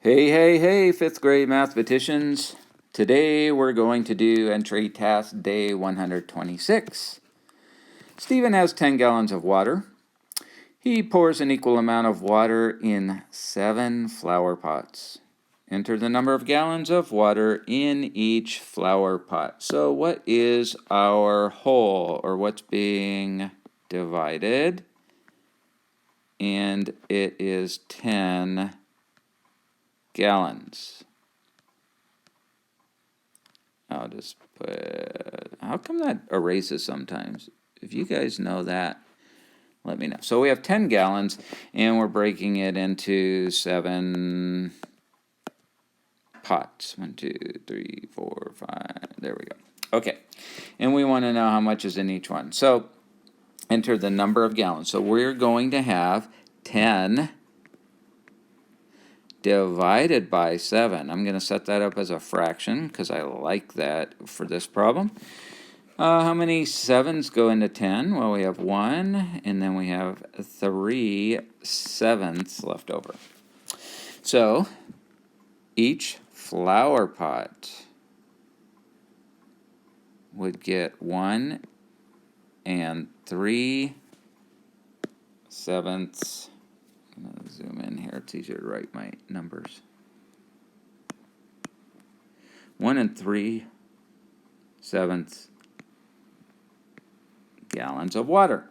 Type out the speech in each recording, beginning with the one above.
Hey, fifth grade mathematicians. Today we're going to do entry task day 126. Stephen has 10 gallons of water. He pours an equal amount of water in 7 flower pots. Enter the number of gallons of water in each flower pot. So what is our whole, or what's being divided? And it is 10 gallons. I'll just put, how come that erases sometimes? If you guys know that, let me know. So we have 10 gallons, and we're breaking it into 7 pots. 1, 2, 3, 4, 5, there we go. Okay, and we want to know how much is in each one. So enter the number of gallons. So we're going to have 10 divided by 7. I'm going to set that up as a fraction because I like that for this problem. How many 7s go into 10? Well, we have 1, and then we have 3 sevenths left over. So each flower pot would get 1 and 3 sevenths. I'm going to zoom in here. It's easier to write my numbers. 1 and 3 sevenths gallons of water.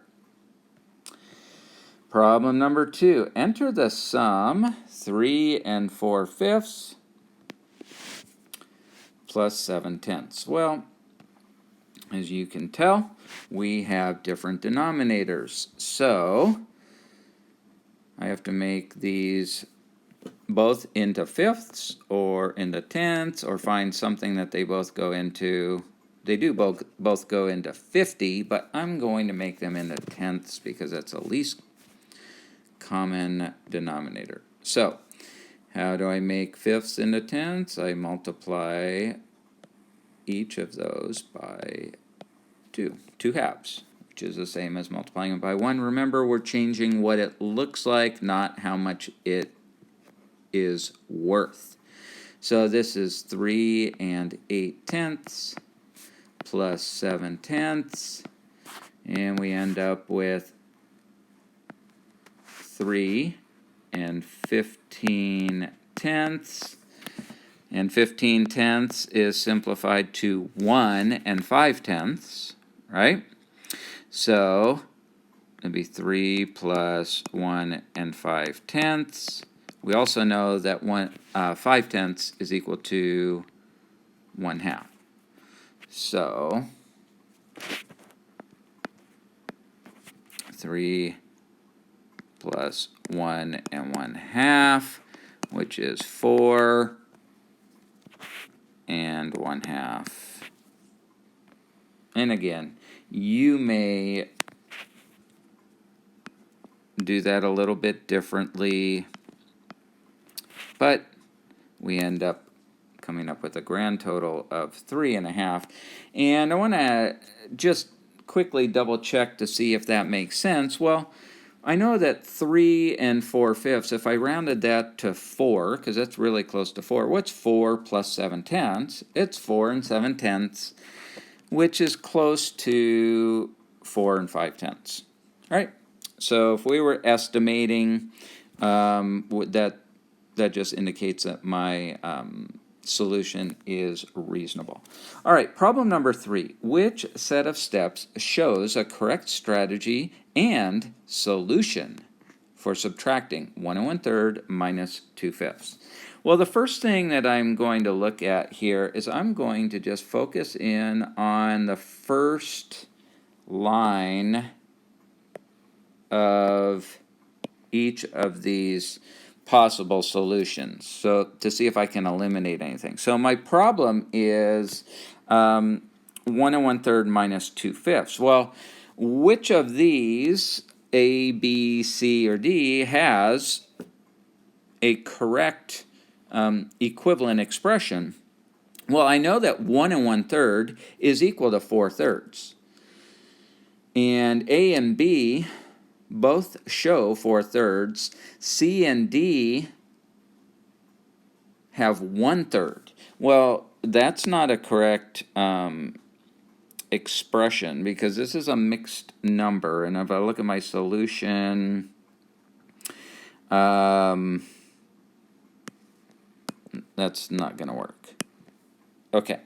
Problem number 2. Enter the sum 3 and 4/5 plus 7/10. Well, as you can tell, we have different denominators. So I have to make these both into fifths or into tenths, or find something that they both go into. They do both go into 50, but I'm going to make them into tenths because that's the least common denominator. So how do I make fifths into tenths? I multiply each of those by 2 halves, which is the same as multiplying it by 1. Remember, we're changing what it looks like, not how much it is worth. So this is 3 and 8/10 plus 7/10, and we end up with 3 and 15/10, and 15/10 is simplified to 1 and 5/10, right? So it'd be 3 plus 1 and 5/10. We also know that 5/10 is equal to 1/2. So 3 plus 1 and 1/2, which is 4 and 1/2. And again, you may do that a little bit differently, but we end up coming up with a grand total of 3.5. And I want to just quickly double check to see if that makes sense. Well, I know that 3 and 4/5, if I rounded that to 4, because that's really close to 4, what's 4 plus 7/10? It's 4 and 7/10, which is close to 4 and 5/10. Right? So if we were estimating, that just indicates that my solution is reasonable. All right, problem number 3. Which set of steps shows a correct strategy and solution for subtracting 1 1/3 minus 2/5? Well, the first thing that I'm going to look at here is I'm going to just focus in on the first line of each of these possible solutions, so to see if I can eliminate anything. So my problem is 1 1/3 minus 2/5. Well, which of these, A, B, C, or D, has a correct equivalent expression? Well, I know that 1 1/3 is equal to 4/3. And A and B both show 4/3. C and D have 1/3. Well, that's not a correct expression because this is a mixed number. And if I look at my solution, that's not going to work. Okay.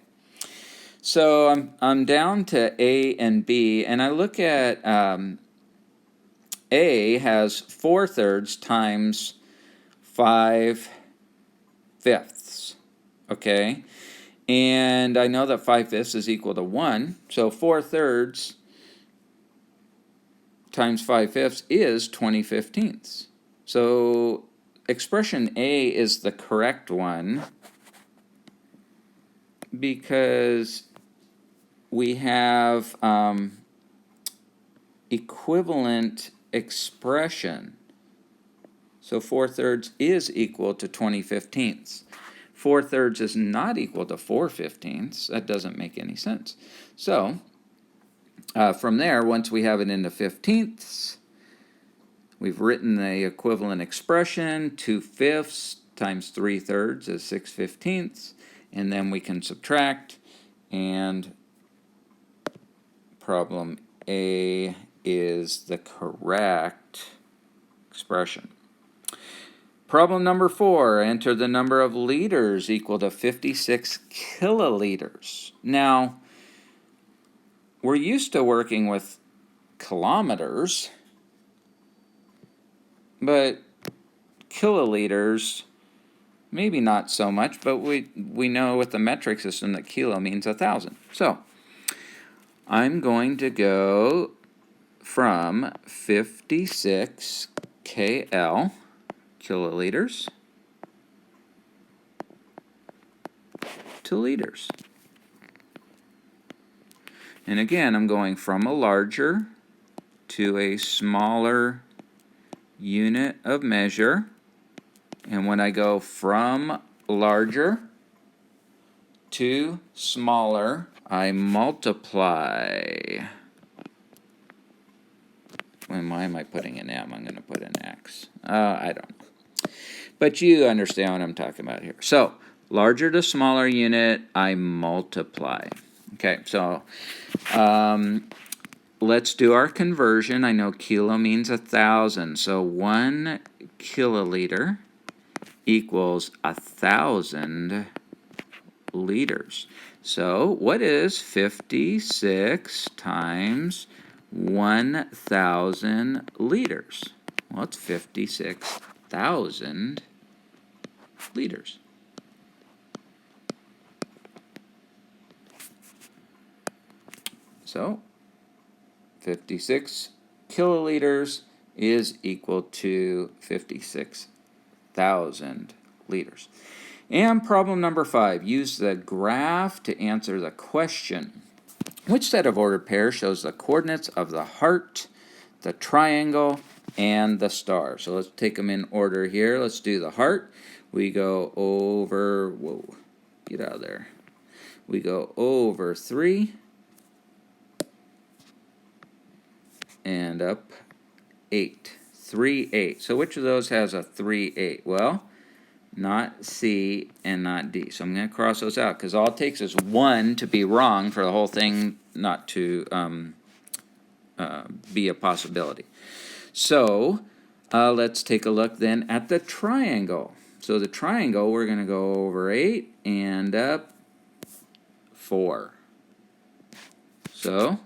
So I'm down to A and B, and I look at A has 4/3 times 5/5. Okay, and I know that 5/5 is equal to 1, so 4/3 times 5/5 is 20/15. So expression A is the correct one because we have equivalent expression. So 4/3 is equal to 20/15. 4/3 is not equal to 4/15. That doesn't make any sense. So from there, once we have it into 15ths, we've written the equivalent expression. 2/5 times 3/3 is 6/15, and then we can subtract, and problem A is the correct expression. Problem number 4, enter the number of liters equal to 56 kiloliters. Now, we're used to working with kilometers, but kiloliters, maybe not so much, but we know with the metric system that kilo means 1,000. So I'm going to go from 56 kiloliters to liters. And again, I'm going from a larger to a smaller unit of measure. And when I go from larger to smaller, I multiply. Why am I putting an M? I'm going to put an X. I don't know. But you understand what I'm talking about here. So, larger to smaller unit, I multiply. Okay, so let's do our conversion. I know kilo means 1,000. So 1 kiloliter equals 1,000 liters. So what is 56 times 1,000 liters? Well, it's 56,000 liters. So 56 kiloliters is equal to 56,000 liters. And problem number 5, use the graph to answer the question. Which set of ordered pairs shows the coordinates of the heart, the triangle, and the star? So let's take them in order here. Let's do the heart. We go over, whoa, get out of there. We go over 3 and up 8. 3, 8. So which of those has a 3, 8? Well, not C and not D. So I'm going to cross those out because all it takes is 1 to be wrong for the whole thing not to be a possibility. So let's take a look then at the triangle. So the triangle, we're going to go over 8 and up 4. So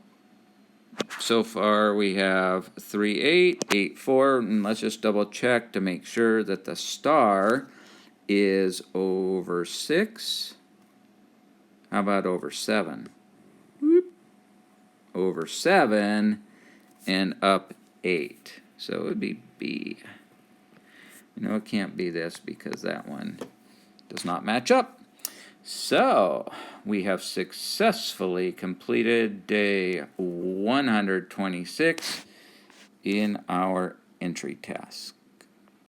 far we have 3, 8, 8, 4, and let's just double check to make sure that the star is over 6. How about over 7? Whoop. Over 7 and up 8. So it would be B. No, it can't be this because that one does not match up. So we have successfully completed day 126 in our entry task.